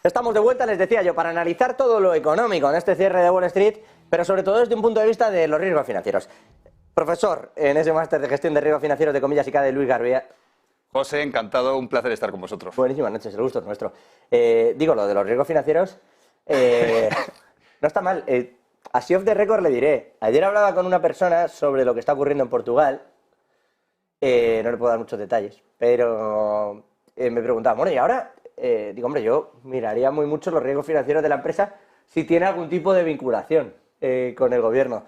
Estamos de vuelta, les decía yo, para analizar todo lo económico en este cierre de Wall Street, pero sobre todo desde un punto de vista de los riesgos financieros. Profesor, en ese máster de gestión de riesgos financieros de Comillas y K de Luis Garbia. José, encantado, un placer estar con vosotros. Buenísimas noches, el gusto es nuestro. Digo, lo de los riesgos financieros, no está mal. Así off the record le diré, ayer hablaba con una persona sobre lo que está ocurriendo en Portugal, no le puedo dar muchos detalles, pero me preguntaba, bueno, y ahora, digo, hombre, yo miraría muy mucho los riesgos financieros de la empresa si tiene algún tipo de vinculación con el gobierno.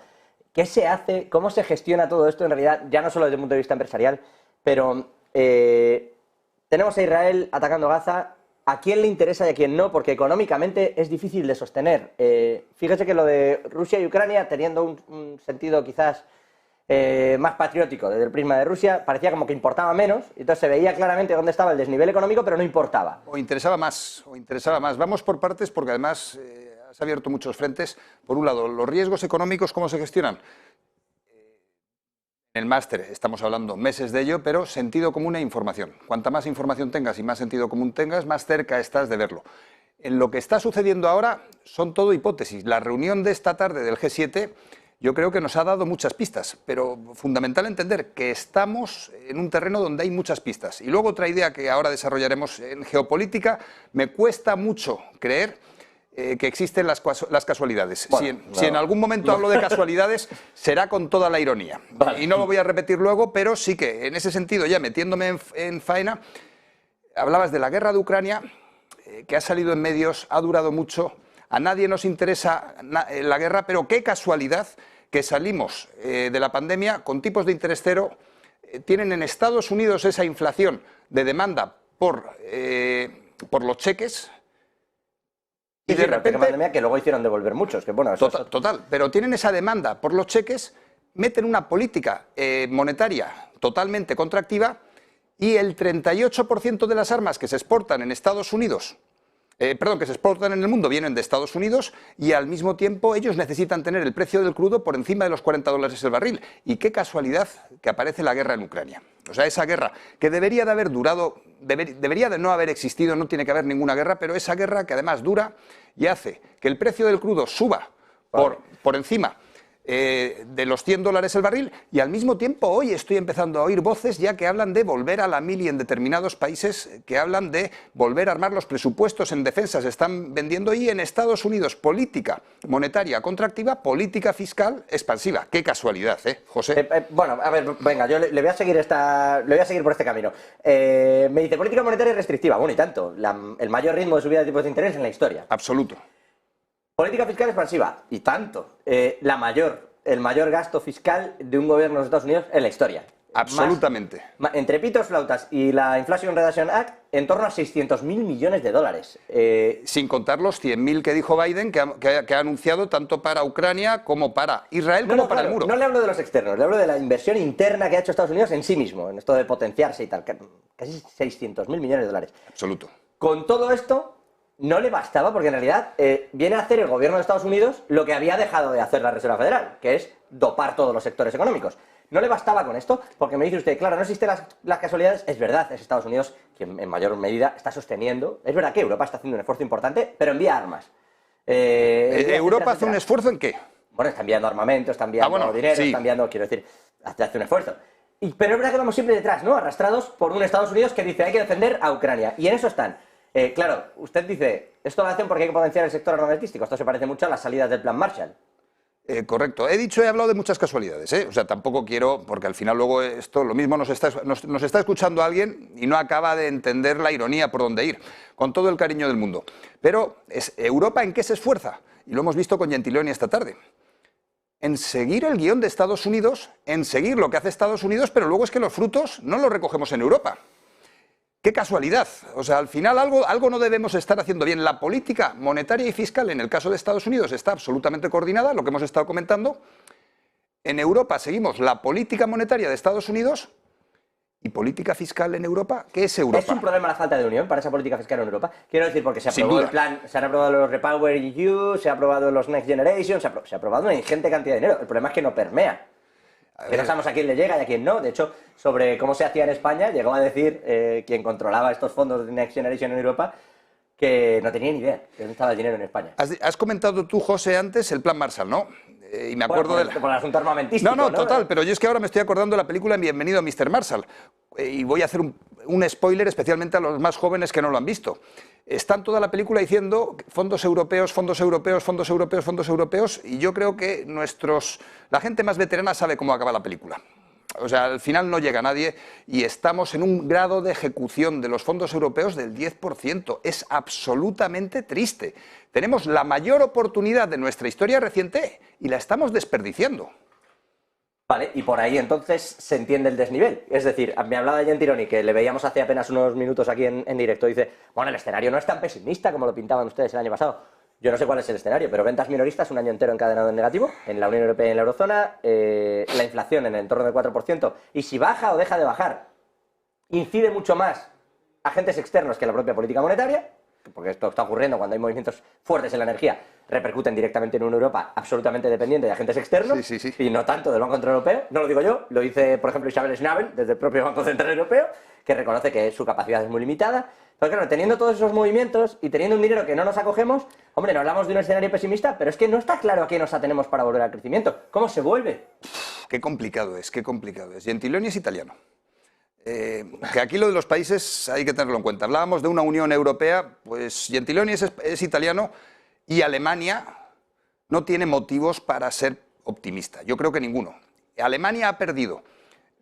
¿Qué se hace? ¿Cómo se gestiona todo esto en realidad? Ya no solo desde el punto de vista empresarial, pero tenemos a Israel atacando Gaza. ¿A quién le interesa y a quién no? Porque económicamente es difícil de sostener. Fíjese que lo de Rusia y Ucrania, teniendo un sentido quizás más patriótico desde el prisma de Rusia, parecía como que importaba menos, entonces se veía claramente dónde estaba el desnivel económico, pero no importaba. O interesaba más. Vamos por partes porque además has abierto muchos frentes. Por un lado, los riesgos económicos, ¿cómo se gestionan? En el máster estamos hablando meses de ello, pero sentido común e información. Cuanta más información tengas y más sentido común tengas, más cerca estás de verlo. En lo que está sucediendo ahora son todo hipótesis. La reunión de esta tarde del G7 yo creo que nos ha dado muchas pistas, pero fundamental entender que estamos en un terreno donde hay muchas pistas. Y luego otra idea que ahora desarrollaremos en geopolítica, me cuesta mucho creer que existen las casualidades. Bueno, si en algún momento hablo de casualidades, será con toda la ironía. Vale. Y no lo voy a repetir luego, pero sí que en ese sentido, ya metiéndome en faena, hablabas de la guerra de Ucrania, que ha salido en medios, ha durado mucho, a nadie nos interesa la guerra, pero qué casualidad que salimos de la pandemia con tipos de interés cero. Tienen en Estados Unidos esa inflación de demanda por los cheques. Y de repente, pandemia que luego hicieron devolver muchos, que bueno, total, pero tienen esa demanda por los cheques, meten una política monetaria totalmente contractiva y el 38% de las armas que se exportan en Estados Unidos, que se exportan en el mundo vienen de Estados Unidos y al mismo tiempo ellos necesitan tener el precio del crudo por encima de los $40 el barril. Y qué casualidad que aparece la guerra en Ucrania. O sea, esa guerra que debería de haber durado, debería de no haber existido, no tiene que haber ninguna guerra, pero esa guerra que además dura y hace que el precio del crudo suba por encima de los $100 el barril, y al mismo tiempo hoy estoy empezando a oír voces ya que hablan de volver a la mili en determinados países, que hablan de volver a armar los presupuestos en defensa, se están vendiendo, y en Estados Unidos política monetaria contractiva, política fiscal expansiva. Qué casualidad, José. Bueno, a ver, venga, yo le voy a seguir por este camino. Me dice política monetaria restrictiva, bueno, y tanto, el mayor ritmo de subida de tipos de interés en la historia. Absoluto. Política fiscal expansiva, y tanto, el mayor gasto fiscal de un gobierno de los Estados Unidos en la historia. Absolutamente. Entre pitos, flautas y la Inflation Reduction Act, en torno a $600.000 millones. Sin contar los 100.000 que dijo Biden, que ha anunciado tanto para Ucrania como para Israel, como para el muro. No le hablo de los externos, le hablo de la inversión interna que ha hecho Estados Unidos en sí mismo, en esto de potenciarse y tal. Casi $600.000 millones. Absoluto. Con todo esto, no le bastaba, porque en realidad viene a hacer el gobierno de Estados Unidos lo que había dejado de hacer la Reserva Federal, que es dopar todos los sectores económicos. No le bastaba con esto, porque me dice usted, claro, no existen las casualidades. Es verdad, es Estados Unidos quien en mayor medida está sosteniendo. Es verdad que Europa está haciendo un esfuerzo importante, pero envía armas. ¿Europa hace un esfuerzo en qué? Bueno, está enviando armamento, está enviando dinero, sí. Está enviando, quiero decir, hace un esfuerzo. Pero es verdad que vamos siempre detrás, ¿no? Arrastrados por un Estados Unidos que dice hay que defender a Ucrania. Y en eso están. Claro, usted dice, esto lo hacen porque hay que potenciar el sector armamentístico. Esto se parece mucho a las salidas del Plan Marshall. Correcto. He hablado de muchas casualidades, O sea, tampoco quiero, porque al final luego esto, lo mismo nos está escuchando alguien y no acaba de entender la ironía por dónde ir, con todo el cariño del mundo. Pero, ¿Europa en qué se esfuerza? Y lo hemos visto con Gentiloni esta tarde. En seguir el guión de Estados Unidos, en seguir lo que hace Estados Unidos, pero luego es que los frutos no los recogemos en Europa. ¡Qué casualidad! O sea, al final algo no debemos estar haciendo bien. La política monetaria y fiscal, en el caso de Estados Unidos, está absolutamente coordinada, lo que hemos estado comentando. En Europa seguimos la política monetaria de Estados Unidos y política fiscal en Europa. ¿Qué es Europa? ¿Es un problema la falta de unión para esa política fiscal en Europa? Quiero decir, porque se aprobó el plan, se han aprobado los Repower EU, se ha aprobado los Next Generation, se ha aprobado una ingente cantidad de dinero. El problema es que no permea. Que no sabemos a quién le llega y a quién no. De hecho, sobre cómo se hacía en España, llegó a decir quien controlaba estos fondos de Next Generation en Europa, que no tenía ni idea de dónde estaba el dinero en España. Has comentado tú, José, antes el Plan Marshall, ¿no? Y me acuerdo por el asunto armamentístico. No, total, pero yo es que ahora me estoy acordando de la película Bienvenido a Mr. Marshall. Y voy a hacer un spoiler especialmente a los más jóvenes que no lo han visto. Están toda la película diciendo fondos europeos, fondos europeos, fondos europeos, fondos europeos, y yo creo que la gente más veterana sabe cómo acaba la película. O sea, al final no llega nadie y estamos en un grado de ejecución de los fondos europeos del 10%. Es absolutamente triste. Tenemos la mayor oportunidad de nuestra historia reciente y la estamos desperdiciando. Vale, y por ahí entonces se entiende el desnivel. Es decir, me hablaba de Gentiloni, que le veíamos hace apenas unos minutos aquí en directo, dice, bueno, el escenario no es tan pesimista como lo pintaban ustedes el año pasado. Yo no sé cuál es el escenario, pero ventas minoristas un año entero encadenado en negativo, en la Unión Europea y en la Eurozona, la inflación en el entorno del 4%, y si baja o deja de bajar, incide mucho más agentes externos que la propia política monetaria, porque esto está ocurriendo cuando hay movimientos fuertes en la energía, repercuten directamente en una Europa absolutamente dependiente de agentes externos, sí. y no tanto del Banco Central Europeo. No lo digo yo, lo dice, por ejemplo, Isabel Schnabel, desde el propio Banco Central Europeo, que reconoce que su capacidad es muy limitada. Pero claro, teniendo todos esos movimientos y teniendo un dinero que no nos acogemos, hombre, no hablamos de un escenario pesimista, pero es que no está claro a qué nos atenemos para volver al crecimiento. ¿Cómo se vuelve? Qué complicado es, qué complicado es. Gentiloni es italiano. Que aquí lo de los países hay que tenerlo en cuenta. Hablábamos de una Unión Europea, pues Gentiloni es italiano y Alemania no tiene motivos para ser optimista. Yo creo que ninguno. Alemania ha perdido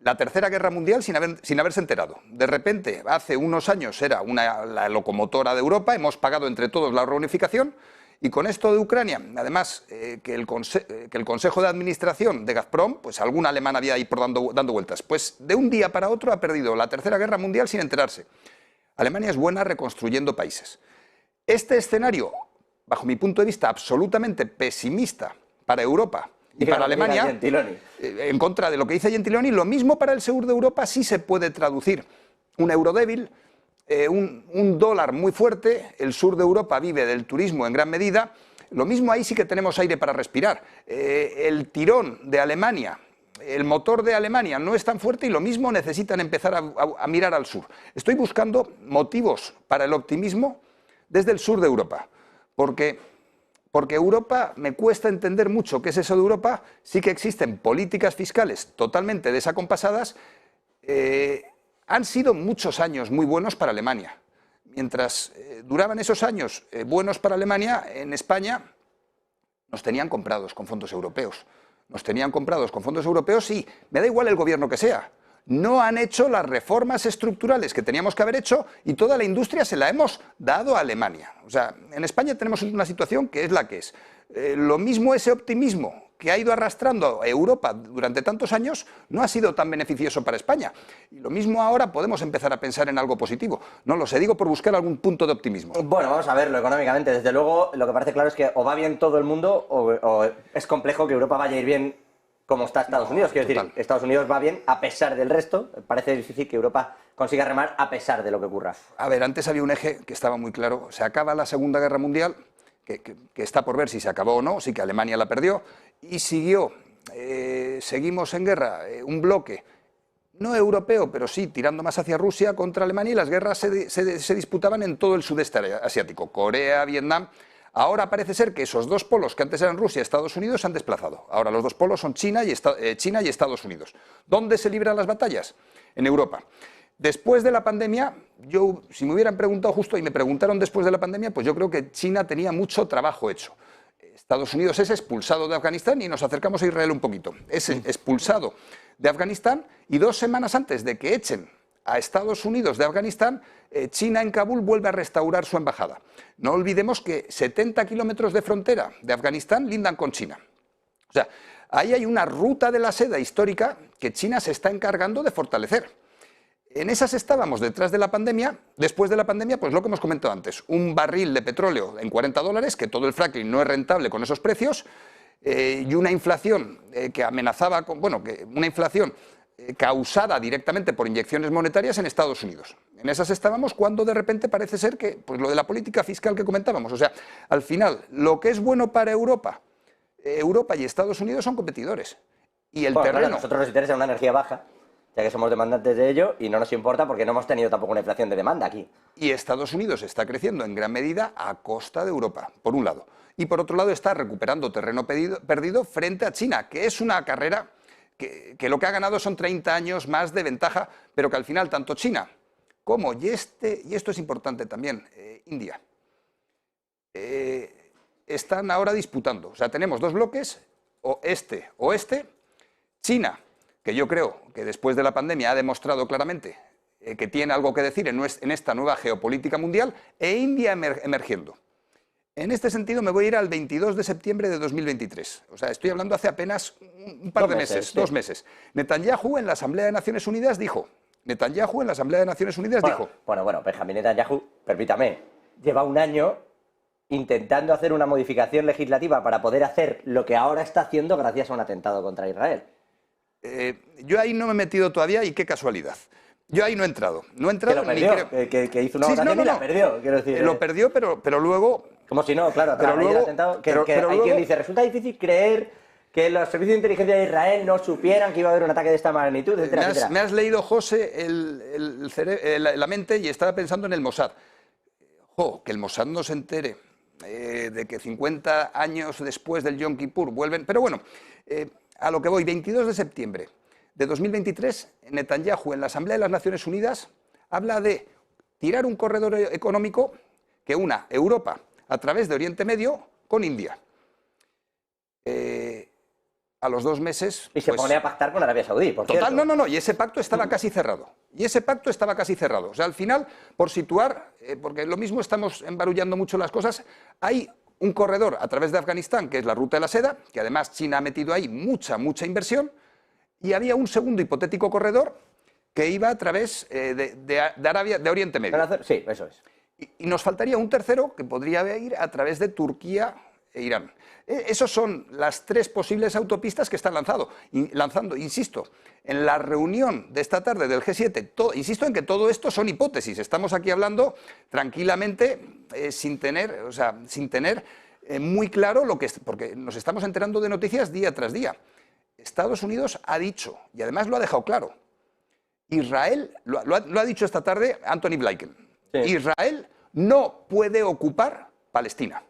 la Tercera Guerra Mundial sin haberse enterado. De repente, hace unos años era la locomotora de Europa, hemos pagado entre todos la reunificación, y con esto de Ucrania, además que el Consejo de Administración de Gazprom, pues algún alemán había ahí por dando vueltas, pues de un día para otro ha perdido la Tercera Guerra Mundial sin enterarse. Alemania es buena reconstruyendo países. Este escenario, bajo mi punto de vista, absolutamente pesimista para Europa, y para Alemania, en contra de lo que dice Gentiloni, lo mismo para el sur de Europa sí se puede traducir. Un euro débil, un dólar muy fuerte, el sur de Europa vive del turismo en gran medida, lo mismo ahí sí que tenemos aire para respirar. El tirón de Alemania, el motor de Alemania no es tan fuerte y lo mismo necesitan empezar a mirar al sur. Estoy buscando motivos para el optimismo desde el sur de Europa, porque Europa, me cuesta entender mucho qué es eso de Europa, sí que existen políticas fiscales totalmente desacompasadas, han sido muchos años muy buenos para Alemania. Mientras duraban esos años buenos para Alemania, en España nos tenían comprados con fondos europeos. Nos tenían comprados con fondos europeos y me da igual el gobierno que sea. No han hecho las reformas estructurales que teníamos que haber hecho y toda la industria se la hemos dado a Alemania. O sea, en España tenemos una situación que es la que es. Lo mismo ese optimismo que ha ido arrastrando a Europa durante tantos años no ha sido tan beneficioso para España. Y lo mismo ahora podemos empezar a pensar en algo positivo. No lo sé, digo por buscar algún punto de optimismo. Bueno, vamos a verlo económicamente. Desde luego, lo que parece claro es que o va bien todo el mundo o es complejo que Europa vaya a ir bien como está Estados Unidos. Quiero decir, Estados Unidos va bien a pesar del resto. Parece difícil que Europa consiga remar a pesar de lo que ocurra. A ver, antes había un eje que estaba muy claro. Se acaba la Segunda Guerra Mundial, que está por ver si se acabó o no, sí que Alemania la perdió, y siguió, seguimos en guerra, un bloque, no europeo, pero sí tirando más hacia Rusia contra Alemania, y las guerras se disputaban en todo el sudeste asiático, Corea, Vietnam. Ahora parece ser que esos dos polos que antes eran Rusia y Estados Unidos se han desplazado. Ahora los dos polos son China y Estados Unidos. ¿Dónde se libran las batallas? En Europa. Después de la pandemia, si me hubieran preguntado justo y me preguntaron después de la pandemia, pues yo creo que China tenía mucho trabajo hecho. Estados Unidos es expulsado de Afganistán y nos acercamos a Israel un poquito. Es expulsado de Afganistán y 2 semanas antes de que echen a Estados Unidos de Afganistán, China en Kabul vuelve a restaurar su embajada. No olvidemos que 70 kilómetros de frontera de Afganistán lindan con China. O sea, ahí hay una ruta de la seda histórica que China se está encargando de fortalecer. En esas estábamos detrás de la pandemia. Después de la pandemia, pues lo que hemos comentado antes, un barril de petróleo en $40, que todo el fracking no es rentable con esos precios, y una inflación que amenazaba con, una inflación causada directamente por inyecciones monetarias en Estados Unidos. En esas estábamos cuando de repente parece ser que, pues lo de la política fiscal que comentábamos, o sea, al final, lo que es bueno para Europa, Europa y Estados Unidos son competidores. Y el terreno... Claro, a nosotros nos interesa una energía baja. ya que somos demandantes de ello y no nos importa porque no hemos tenido tampoco una inflación de demanda aquí. Y Estados Unidos está creciendo en gran medida a costa de Europa, por un lado. Y por otro lado está recuperando terreno perdido frente a China, que es una carrera que lo que ha ganado son 30 años más de ventaja, pero que al final tanto China como, y esto es importante también, India, están ahora disputando. O sea, tenemos dos bloques, oeste, China, que yo creo que después de la pandemia ha demostrado claramente que tiene algo que decir en esta nueva geopolítica mundial, e India emergiendo. En este sentido me voy a ir al 22 de septiembre de 2023. O sea, estoy hablando hace apenas un par de meses, sí. 2 meses. Netanyahu en la Asamblea de Naciones Unidas dijo... Bueno, Benjamín Netanyahu, permítame, lleva un año intentando hacer una modificación legislativa para poder hacer lo que ahora está haciendo gracias a un atentado contra Israel. Yo ahí no me he metido todavía y qué casualidad. Yo ahí no he entrado. No he entrado que lo perdió, ni creo... que hizo una votación y la perdió, quiero decir. Lo perdió, pero luego... Como si no, claro, pero luego, atentado, pero hay luego, quien dice, resulta difícil creer que los servicios de inteligencia de Israel no supieran que iba a haber un ataque de esta magnitud, etcétera, etcétera. Me has leído, José, la mente y estaba pensando en el Mossad. Que el Mossad no se entere de que 50 años después del Yom Kippur vuelven... Pero bueno, a lo que voy, 22 de septiembre de 2023, Netanyahu en la Asamblea de las Naciones Unidas habla de tirar un corredor económico que una Europa a través de Oriente Medio con India. A los 2 meses... Y se pone a pactar con Arabia Saudí, por cierto. No, y ese pacto estaba casi cerrado. O sea, al final, por situar, porque lo mismo estamos embarullando mucho las cosas, hay un corredor a través de Afganistán, que es la ruta de la seda, que además China ha metido ahí mucha inversión, y había un segundo hipotético corredor que iba a través de Oriente Medio. Sí, eso es. Y nos faltaría un tercero que podría ir a través de Turquía e Irán. Esas son las 3 posibles autopistas que están lanzando. Insisto, en la reunión de esta tarde del G7, insisto en que todo esto son hipótesis. Estamos aquí hablando tranquilamente sin tener muy claro lo que es, porque nos estamos enterando de noticias día tras día. Estados Unidos ha dicho, y además lo ha dejado claro, Israel, lo ha dicho esta tarde Anthony Blinken, sí. Israel no puede ocupar Palestina.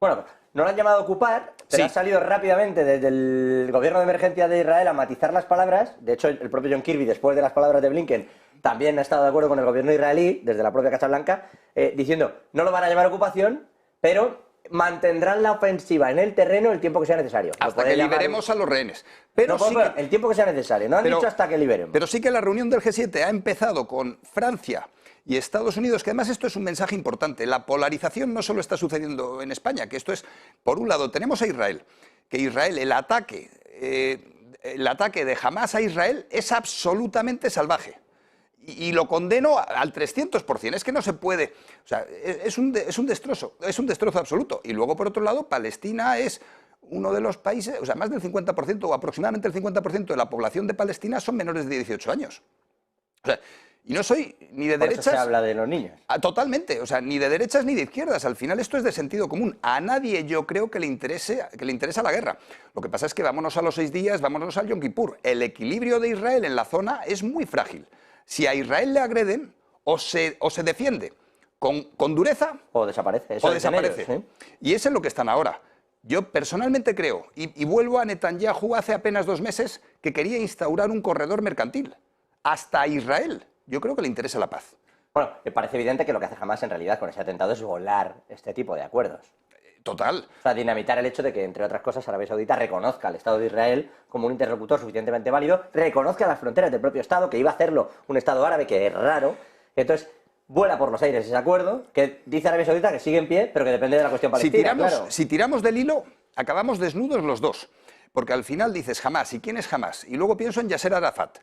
Bueno, no lo han llamado a ocupar, pero ha salido rápidamente desde el gobierno de emergencia de Israel a matizar las palabras. De hecho, el propio John Kirby, después de las palabras de Blinken, también ha estado de acuerdo con el gobierno israelí, desde la propia Casa Blanca, diciendo, no lo van a llamar ocupación, pero mantendrán la ofensiva en el terreno el tiempo que sea necesario. Hasta que liberemos a los rehenes. Pero el tiempo que sea necesario, no han dicho hasta que liberemos. Pero sí que la reunión del G7 ha empezado con Francia y Estados Unidos, que además esto es un mensaje importante. La polarización no solo está sucediendo en España, que esto es, por un lado, tenemos a Israel, que Israel, el ataque de Hamás a Israel es absolutamente salvaje. Y lo condeno al 300%. Es que no se puede. O sea, es un destrozo absoluto. Y luego, por otro lado, Palestina es uno de los países, o sea, más del 50% o aproximadamente el 50% de la población de Palestina son menores de 18 años. O sea, y no soy ni de derechas... Por eso se habla de los niños. Totalmente. O sea, ni de derechas ni de izquierdas. Al final esto es de sentido común. A nadie yo creo que le interesa la guerra. Lo que pasa es que vámonos a los 6 días, vámonos al Yom Kippur. El equilibrio de Israel en la zona es muy frágil. Si a Israel le agreden, o se defiende con dureza... O desaparece. ¿Sí? Y eso es lo que están ahora. Yo personalmente creo, y vuelvo a Netanyahu hace apenas 2 meses, que quería instaurar un corredor mercantil. Hasta a Israel. Yo creo que le interesa la paz. Bueno, me parece evidente que lo que hace Hamás en realidad con ese atentado es volar este tipo de acuerdos. Total. O sea, dinamitar el hecho de que, entre otras cosas, Arabia Saudita reconozca al Estado de Israel como un interlocutor suficientemente válido, reconozca las fronteras del propio Estado, que iba a hacerlo un Estado árabe, que es raro. Entonces, vuela por los aires ese acuerdo, que dice Arabia Saudita que sigue en pie, pero que depende de la cuestión palestina. Si tiramos del hilo, acabamos desnudos los dos. Porque al final dices Hamás, ¿y quién es Hamás? Y luego pienso en Yasser Arafat.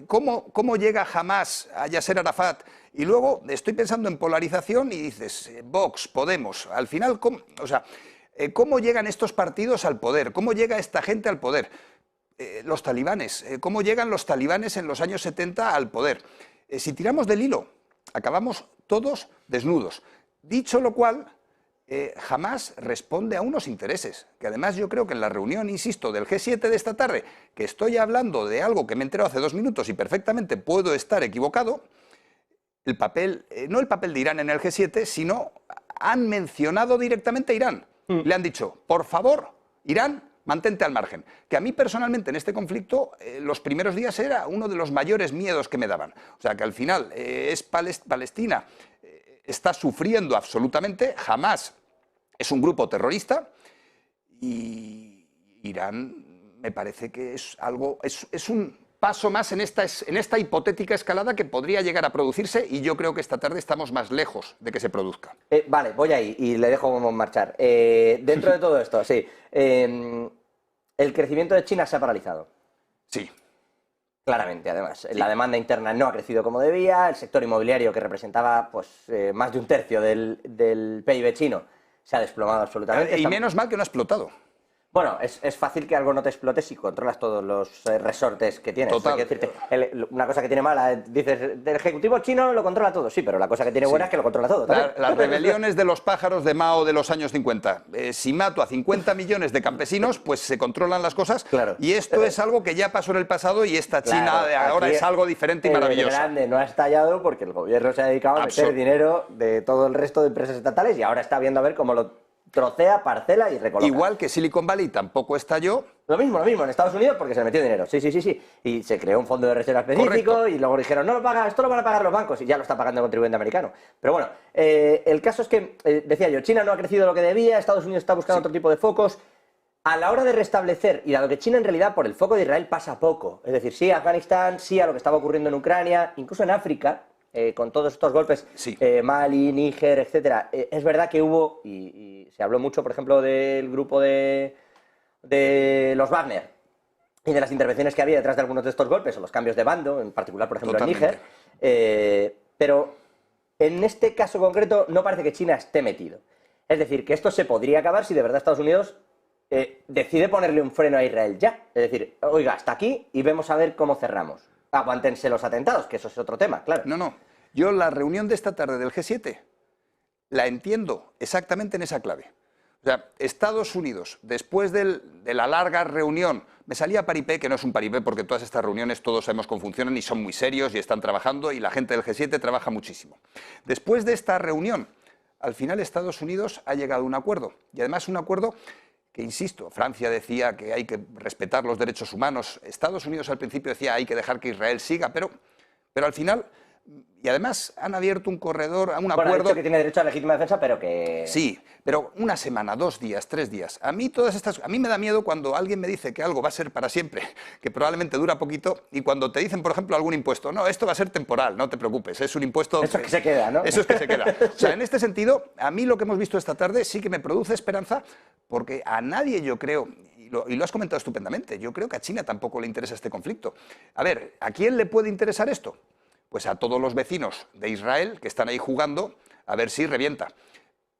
¿Cómo llega Hamás a Yasser Arafat? Y luego estoy pensando en polarización y dices, Vox, Podemos. Al final, ¿cómo llegan estos partidos al poder? ¿Cómo llega esta gente al poder? Los talibanes. ¿Cómo llegan los talibanes en los años 70 al poder? Si tiramos del hilo, acabamos todos desnudos. Dicho lo cual, jamás responde a unos intereses, que además yo creo que en la reunión, insisto, del G7 de esta tarde, que estoy hablando de algo que me he enterado hace 2 minutos y perfectamente puedo estar equivocado, el papel, no el papel de Irán en el G7, sino han mencionado directamente a Irán. Le han dicho, por favor, Irán, mantente al margen. Que a mí personalmente en este conflicto, los primeros días era uno de los mayores miedos que me daban. O sea, que al final Palestina está sufriendo absolutamente, jamás es un grupo terrorista, y Irán me parece que es algo, es un paso más en esta hipotética escalada que podría llegar a producirse, y yo creo que esta tarde estamos más lejos de que se produzca. Vale, voy ahí y le dejo marchar. Dentro de todo esto, sí. El crecimiento de China se ha paralizado. Sí. Claramente, además. Sí. La demanda interna no ha crecido como debía, el sector inmobiliario, que representaba pues, más de 1/3 del PIB chino, se ha desplomado absolutamente. Y menos mal que no ha explotado. Bueno, es fácil que algo no te explote si controlas todos los resortes que tienes. Total. Hay que decirte, una cosa que tiene mala, dices, del ejecutivo chino lo controla todo. Sí, pero la cosa que tiene buena es que lo controla todo. Las rebeliones de los pájaros de Mao de los años 50. Si mato a 50 millones de campesinos, pues se controlan las cosas. Claro. Y esto es algo que ya pasó en el pasado, y esta China Claro, de ahora es algo diferente y maravilloso. El grande no ha estallado porque el gobierno se ha dedicado a meter dinero de todo el resto de empresas estatales y ahora está viendo a ver cómo lo trocea, parcela y recoloca. Igual que Silicon Valley tampoco estalló. Lo mismo en Estados Unidos porque se le metió dinero. Sí. Y se creó un fondo de reserva específico. Correcto. Y luego dijeron, no lo paga, esto lo van a pagar los bancos, y ya lo está pagando el contribuyente americano. Pero bueno, el caso es que, decía yo, China no ha crecido lo que debía, Estados Unidos está buscando otro tipo de focos. A la hora de restablecer, y dado que China en realidad por el foco de Israel pasa poco, es decir, sí a Afganistán, sí a lo que estaba ocurriendo en Ucrania, incluso en África, con todos estos golpes, sí. Mali, Níger, etcétera, es verdad que hubo, y se habló mucho, por ejemplo, del grupo de los Wagner y de las intervenciones que había detrás de algunos de estos golpes, o los cambios de bando, en particular, por ejemplo, Totalmente. en Níger, pero en este caso concreto no parece que China esté metido. Es decir, que esto se podría acabar si de verdad Estados Unidos decide ponerle un freno a Israel ya. Es decir, oiga, hasta aquí y vemos a ver cómo cerramos. Aguántense los atentados, que eso es otro tema, claro. No. Yo la reunión de esta tarde del G7 la entiendo exactamente en esa clave. O sea, Estados Unidos, después de la larga reunión, me salía paripé, que no es un paripé porque todas estas reuniones todos sabemos cómo funcionan y son muy serios y están trabajando, y la gente del G7 trabaja muchísimo. Después de esta reunión, al final Estados Unidos ha llegado a un acuerdo, y además un acuerdo que, insisto, Francia decía que hay que respetar los derechos humanos, Estados Unidos al principio decía hay que dejar que Israel siga, pero al final, y además han abierto un corredor, un acuerdo... Ha dicho que tiene derecho a legítima defensa, pero que... Sí, pero una semana, 2 días, 3 días. A mí me da miedo cuando alguien me dice que algo va a ser para siempre, que probablemente dura poquito, y cuando te dicen, por ejemplo, algún impuesto, no, esto va a ser temporal, no te preocupes, es un impuesto... Eso es que se queda, ¿no? Eso es que se queda. O sea, en este sentido, a mí lo que hemos visto esta tarde sí que me produce esperanza, porque a nadie, yo creo, y lo has comentado estupendamente, yo creo que a China tampoco le interesa este conflicto. A ver, ¿a quién le puede interesar esto? Pues a todos los vecinos de Israel que están ahí jugando a ver si revienta.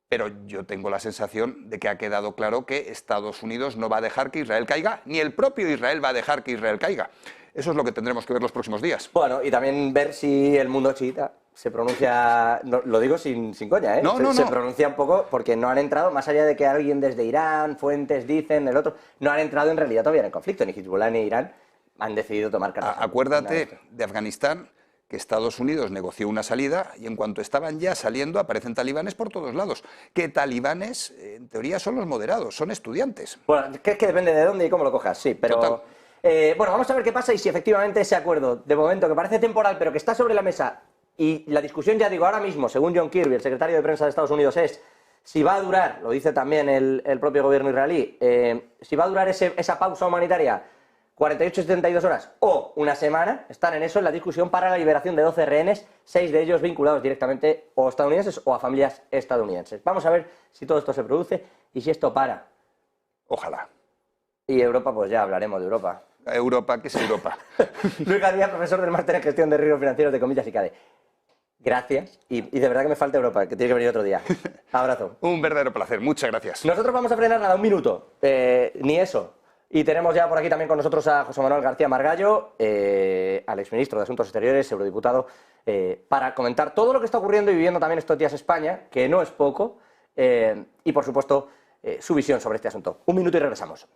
Pero yo tengo la sensación de que ha quedado claro que Estados Unidos no va a dejar que Israel caiga, ni el propio Israel va a dejar que Israel caiga. Eso es lo que tendremos que ver los próximos días. Bueno, y también ver si el mundo chiita se pronuncia, no, lo digo sin coña, ¿eh? Se pronuncia un poco porque no han entrado, más allá de que alguien desde Irán, fuentes dicen, el otro, no han entrado en realidad todavía en el conflicto, ni Hezbollah ni Irán han decidido tomar cartas. Acuérdate de Afganistán, que Estados Unidos negoció una salida y en cuanto estaban ya saliendo aparecen talibanes por todos lados. Que talibanes, en teoría, son los moderados, son estudiantes. Bueno, es que depende de dónde y cómo lo cojas, sí, pero... Total. Bueno, vamos a ver qué pasa y si efectivamente ese acuerdo, de momento, que parece temporal, pero que está sobre la mesa, y la discusión, ya digo, ahora mismo, según John Kirby, el secretario de prensa de Estados Unidos, es si va a durar, lo dice también el propio gobierno israelí, si va a durar esa pausa humanitaria 48 72 horas o una semana, están en eso, en la discusión para la liberación de 12 rehenes, 6 de ellos vinculados directamente o estadounidenses o a familias estadounidenses. Vamos a ver si todo esto se produce y si esto para. Ojalá. Y Europa, pues ya hablaremos de Europa. Europa, ¿qué es Europa? Luis García, profesor del Máster en Gestión de Riesgos Financieros de Comillas y CADE. Gracias. Y de verdad que me falta Europa, que tiene que venir otro día. Abrazo. Un verdadero placer. Muchas gracias. Nosotros vamos a frenar nada, un minuto. Ni eso. Y tenemos ya por aquí también con nosotros a José Manuel García Margallo, al exministro de Asuntos Exteriores, eurodiputado, para comentar todo lo que está ocurriendo y viviendo también estos días España, que no es poco, y, por supuesto, su visión sobre este asunto. Un minuto y regresamos.